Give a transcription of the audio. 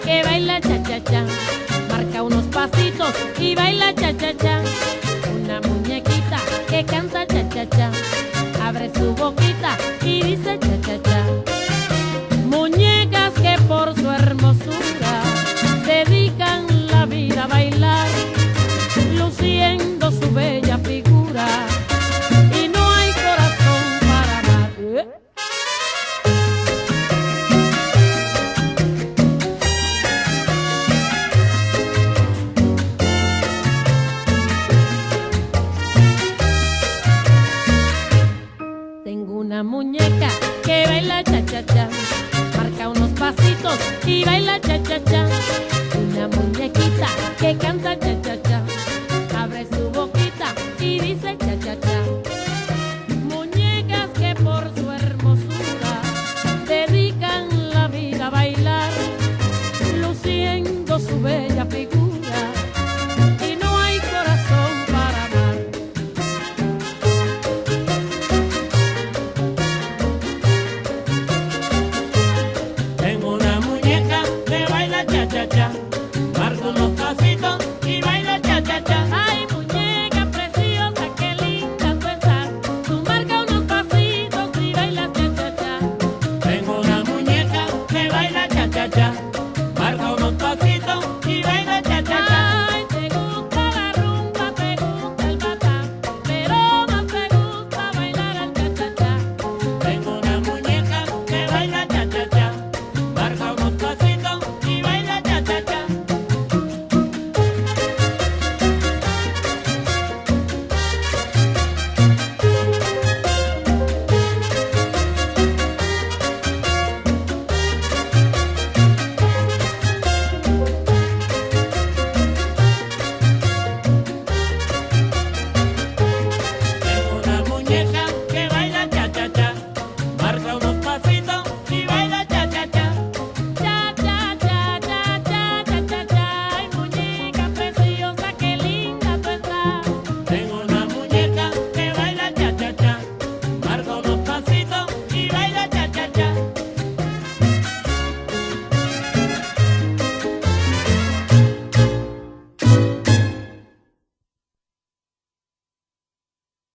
que baila cha-cha-cha, marca unos pasitos y baila cha-cha-cha. Una muñequita que canta cha-cha-cha, abre su boquita y dice cha-cha-cha. Muñecas que por su hermosura dedican la vida a bailar, luciendo su bella figura, y no hay corazón para amar. Tengo una muñeca que baila cha-cha-cha, marca unos pasitos y baila cha-cha-cha. Una muñequita que canta cha-cha-cha, abre su boquita y dice cha-cha-cha. Muñecas que por su hermosura dedican la vida a bailar, luciendo su bella figura, y no hay corazón para amar. Tengo una muñeca que baila cha-cha-cha, marca unos pasitos y baila cha-cha-cha. Ay, muñeca preciosa, qué linda tú estás, tú marca unos pasitos y bailas cha-cha-cha. Tengo una muñeca que baila cha-cha-cha, marca unos